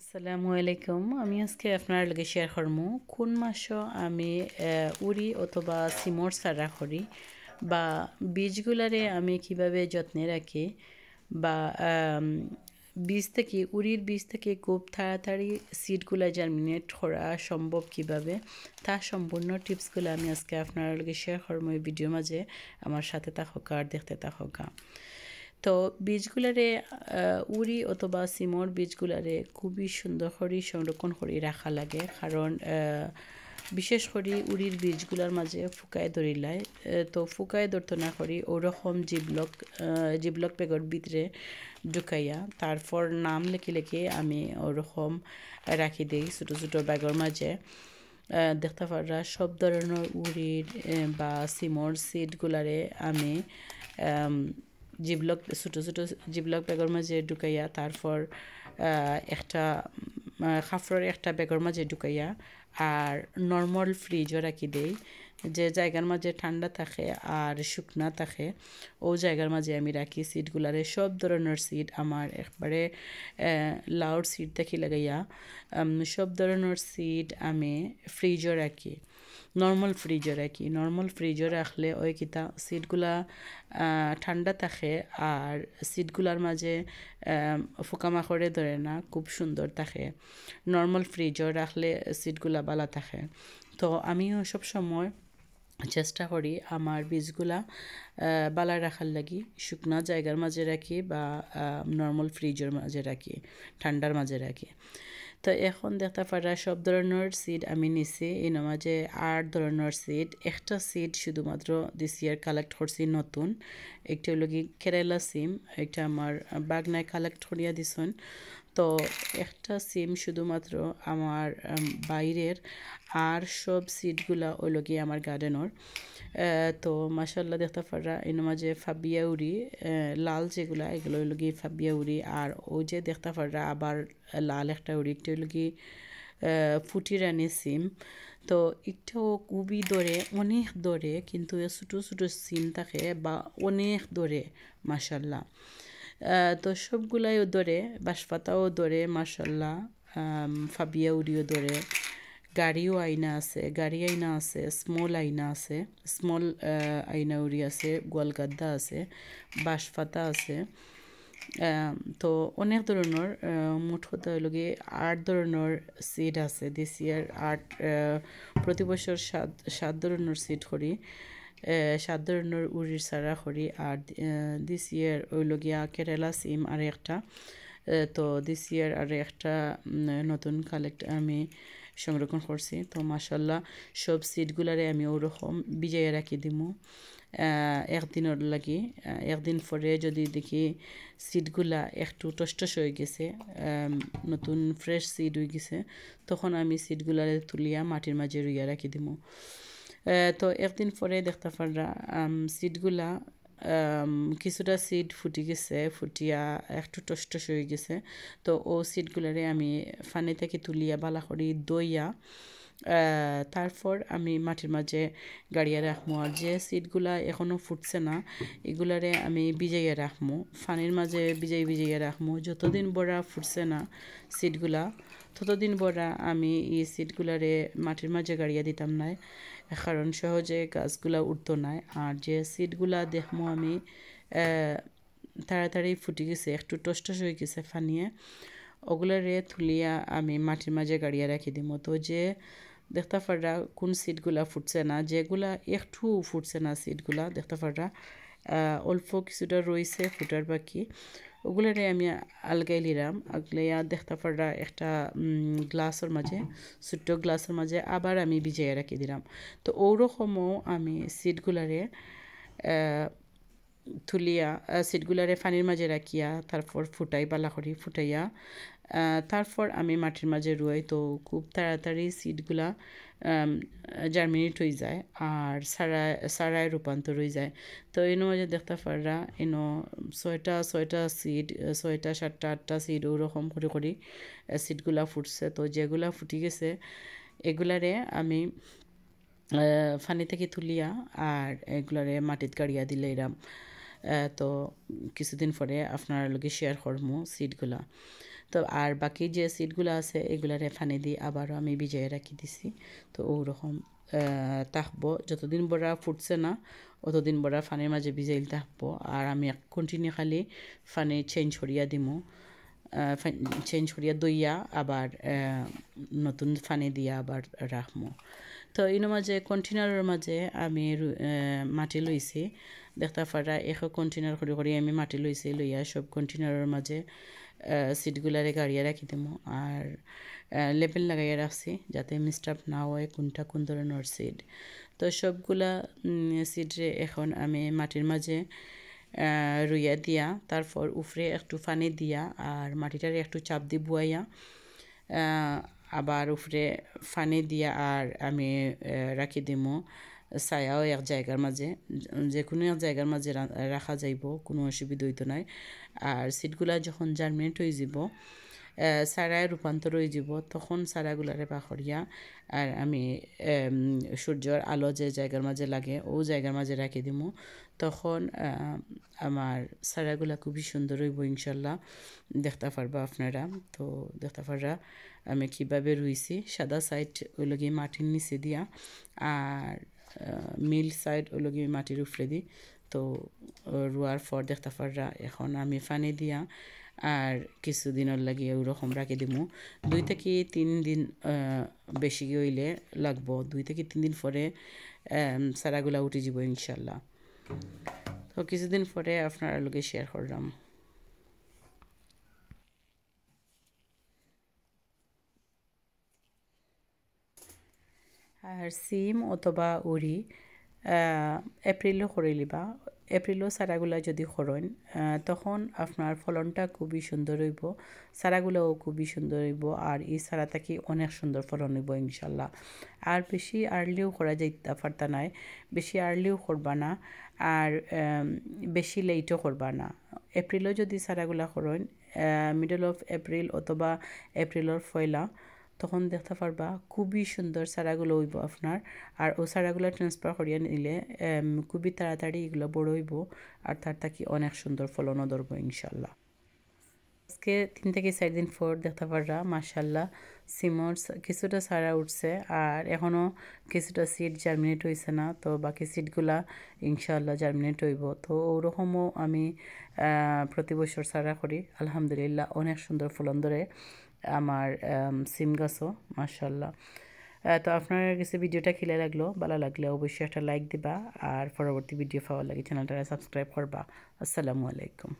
আসসালামু আলাইকুম। আমি আজকে আপনার লগে শেয়ার করবো কোন মাসও আমি উড়ি অথবা সিমর সারা করি বা বীজগুলারে আমি কিভাবে যত্নে রাখি বা বীজ থেকে উড়ির বীজ থেকে খুব তাড়াতাড়ি সিডগুলা জার্মিনেট করা সম্ভব কিভাবে তার সম্পূর্ণ টিপসগুলো আমি আজকে আপনার লগে শেয়ার করবো এই ভিডিওর মাঝে। আমার সাথে থাকা আর দেখতে থাকা। তো বীজগুলারে উড়ি অথবা সিমর বীজগুলারে খুবই সুন্দর করে সংরক্ষণ করে রাখা লাগে, কারণ বিশেষ করে উড়ির বীজগুলার মাঝে ফুকায় ধরিলায়। তো ফুকায় ধরতে না করি ওরকম জিবলক বেগর ভিতরে ঢুকাইয়া তারপর নাম লেখে লেখে আমি ওরকম রাখি দিই ছোটো ছোটো ব্যাগের মাঝে। দেখতে পারা সব ধরনের উড়ির বা সিমর সিডগুলারে আমি জিবলক ছোটো ছোটো জিবলক ব্যাগের মাঝে ঢুকাইয়া তারপর একটা কাপড়ের একটা ব্যাগের মাঝে ঢুকাইয়া আর নর্মাল ফ্রিজও রাখি দেই, যে জায়গার মাঝে ঠান্ডা থাকে আর শুকনা থাকে ও জায়গার মাঝে আমি রাখি সিডগুলারে। সব ধরনের সিড আমার একবারে লাউড সিড দেখি লাগাইয়া সব ধরনের সিড আমি ফ্রিজও রাখি, নর্মাল ফ্রিজও রাখলে ওই কিতা সিডগুলা ঠান্ডা থাকে আর সিডগুলার মাঝে পোকামাকড়ে ধরে না, খুব সুন্দর থাকে। নর্মাল ফ্রিজও রাখলে সিডগুলা ভালো থাকে। তো আমিও সব সময় চেষ্টা করি আমার বীজগুলা বালা রাখার লাগি শুকনা জায়গার মাঝে রাখি বা নর্মাল ফ্রিজের মাঝে রাখি, ঠান্ডার মাঝে রাখি। তো এখন দেখতে পারা সব ধরনের সিড আমি নিছি, এর মাঝে 8 ধরনের সিড। একটা সিড শুধুমাত্র দিস ইয়ার কালেক্ট করছি নতুন, একটা হলো কি কেরালা সিম, একটা আমার বাগনায় কালেক্ট করিয়া দিছেন। তো একটা সিম শুধুমাত্র আমার বাইরের, আর সব সিডগুলা ওই লগি আমার গার্ডেনর। তো মাশাল্লাহ দেখতে পারা এর মাঝে ফাবিয়া উড়ি লাল যেগুলা এগুলো হইল গিয়ে ফাবিয়া উড়ি, আর ওই যে দেখতে পারা আবার লাল একটা উড়ি একটা হইল কি ফুটি রানি সিম। তো একটাও খুবই দরে অনেক দরে, কিন্তু ছোটো ছোটো সিম থাকে বা অনেক দরে মাশাল্লাহ। তো সবগুলাইও ধরে, বাঁশপাতাও ধরে মাশাল্লাহ, ফাবিয়া উড়িও ধরে, গাড়ি আইনা আছে, স্মল আইনা আছে, স্মল আইনা উড়ি আছে, গোয়ালগাদ্দা আছে, বাঁশপাতা আছে। তো অনেক ধরনের মোট কথা হইল গিয়ে 8 ধরনের সিড আছে দিস ইয়ার। প্রতি বছর সাত ধরনের সিড করি, 7 ধরনের উড়ির সারা করি। আর দিস ইয়ার হইল গিয়া কেরালা সিম আর একটা। তো দিস ইয়ার আর একটা নতুন কালেক্ট আমি সংরক্ষণ করছি। তো মাশাল্লাহ সব সিডগুলারে আমি ওরকম বিজাইয়া রাখি দিমু একদিনের লাগি। একদিন পরে যদি দেখি সিডগুলা একটু টসটস হয়ে গেছে, নতুন ফ্রেশ সিড হয়ে গেছে, তখন আমি সিডগুলারে তুলিয়া মাটির মাঝে রুইয়া রাখি দিমু। তো একদিন পরে দেখতে পাররা সিডগুলা কিছুটা সিড ফুটি গেছে, ফুটিয়া একটু টসটস হয়ে গেছে। তো ও সিডগুলারে আমি ফানি থেকে তুলিয়া বালা করি দইয়া তারপর আমি মাটির মাঝে গাড়িয়া রাখবো। আর যে সিডগুলা এখনও ফুটছে না এগুলারে আমি ভিজাইয়া রাখবো, ফানির মাঝে ভিজাইয়া রাখবো। যতদিন বড়া ফুটছে না সিডগুলা ততদিন বড়া আমি এই সিডগুলারে মাটির মাঝে গাড়িয়া দিতাম না, কারণ সহজে গাছগুলা উঠতো না। আর যে সিডগুলা দেখবো আমি তাড়াতাড়ি ফুটে গেছে, একটু টসটস হয়ে গেছে ফানিয়ে, ওগুলারে তুলিয়া আমি মাটির মাঝে গাড়িয়া রাখি দিব। তো যে দেখতে পাররা কোন সিটগুলা ফুটছে না, যেগুলা একটু ফুটছে না সিটগুলা দেখতে পাররা অল্প কিছুটা রয়েছে ফুটার বাকি, ওগুলারে আমি আলগাই লিলাম। আগলাইয়া দেখতে পাররা একটা গ্লাসের মাঝে, ছোট্ট গ্লাসের মাঝে আবার আমি ভিজাইয়া রাখি দিলাম। তো ওরকমও আমি সিটগুলারে তুলিয়া সিটগুলারে পানির মাঝে রাখিয়া তারপর ফুটাই বালা করি, ফুটাইয়া তারপর আমি মাটির মাঝে রুয়াই। তো খুব তাড়াতাড়ি সিডগুলা জার্মিনেট হয়ে যায় আর সারায় রূপান্তর হয়ে যায়। তো এর মাঝে দেখতে পাররা ছয়টা সিড, 6টা 7টা 8টা সিড ওরকম করে করি সিডগুলা ফুটছে। তো যেগুলা ফুটি গেছে এগুলারে আমি ফানি থেকে তুলিয়া আর এগুলারে মাটিত গাড়িয়া দিলে এরাম। তো কিছুদিন পরে আপনার লগে শেয়ার করবো সিডগুলা। তো আর বাকি যে সিডগুলো আছে এগুলারে ফানি দিয়ে আবারও আমি ভিজিয়ে রাখি দিছি তো ওরকম থাকবো যতদিন বড়া ফুটছে না অতদিন বড়া ফানির মাঝে ভিজাইল থাকবো আর আমি কন্টিনিউ খালি ফানি চেঞ্জ করিয়া দিমু চেঞ্জ করিয়া দইয়া আবার নতুন ফানি দিয়া আবার রাখমু তো ইনো মাঝে কন্টেনারের মাঝে আমি মাটি লইছি দেখতে পারা এশ কন্টেনার করে করে আমি মাটি লইছি লইয়া সব কন্টেনারের মাঝে সিটগুলারে গাড়িয়ে রাখি দিমু আর লেবেল লাগাইয়া রাখছি যাতে মিস্টাপ না হয় কোনটা কোন ধরনের সিড তো সবগুলা সিডরে এখন আমি মাটির মাঝে রুইয়া দিয়া তারপর উফরে একটু পানি দিয়া আর মাটিটারে একটু চাপ দিয়ে বুয়াইয়া আবার উফরে পানি দিয়া আর আমি রাখি দিমু ছায়াও এক জায়গার মাঝে যে কোনো এক জায়গার মাঝে রাখা যাইব কোনো অসুবিধা হইতো নাই আর সিটগুলা যখন জার্মিনেট হয়ে যাব চারায় রূপান্তর হয়ে যাব তখন চারাগুলারে পাখরিয়া আর আমি সূর্যর আলো যে জায়গার মাঝে লাগে ও জায়গার মাঝে রাখি দিমু তখন আমার চারাগুলা খুবই সুন্দর হইব ইনশাল্লাহ দেখতে পারবা আপনারা তো দেখতে পাররা আমি কীভাবে রুইছি সাদা সাইড ওই গিয়ে মাটির নিচে দিয়া আর মিল সাইড ওই গিয়ে মাটির উপরে দিই তো রুয়ার পর দেখতে পাররা এখন আমি পানি দিয়া আর কিছুদিনের লাগিয়ে ওরকম রাখি দিমু 2 থেকে 3 দিন বেশি হইলে লাগবো 2 থেকে 3 দিন পরে চারাগুলা উঠে যাব ইনশাল্লাহ তো কিছুদিন পরে আপনার লগে শেয়ার করলাম আর সিম অথবা উড়ি এপ্রিলও করে লিবা এপ্রিলও চারাগুলা যদি খরণ তখন আপনার ফলনটা খুবই সুন্দর হইব চারাগুলোও খুবই সুন্দর হইব আর এই চারা থাকি অনেক সুন্দর ফলন হইব ইনশাল্লাহ আর বেশি আর্লিও করা যাইতে পারতা নাই বেশি আর্লিও করবা না আর বেশি লেটও করবা না এপ্রিলও যদি চারাগুলা খরণ মিডল অফ এপ্রিল অথবা এপ্রিলের পয়লা তখন দেখতে পারবা খুবই সুন্দর চারাগুলো হইব আপনার আর ও চারাগুলো ট্রান্সফার করিয়া নিলে খুবই তাড়াতাড়ি এগুলো বড় হইব আর তার থাকি অনেক সুন্দর ফলনও ধরবো ইনশাল্লাহ আজকে 3 থেকে 4 দিন পর দেখতে পাররা মাশাল্লাহ সিমর কিছুটা চারা উঠছে আর এখনও কিছুটা সিড জার্মিনেট হয়েছে না তো বাকি সিডগুলা ইনশাল্লাহ জার্মিনেট হইব তো ওরকমও আমি প্রতি বছর চারা করি আলহামদুলিল্লাহ অনেক সুন্দর ফলন ধরে আমার সিম গাছও মাশাল্লাহ তো আপনার কাছে ভিডিওটা খেলে লাগলো ভালো লাগলে অবশ্যই একটা লাইক দিবা আর পরবর্তী ভিডিও পাওয়ার লাগে চ্যানেলটা সাবস্ক্রাইব করবা আসসালামু আলাইকুম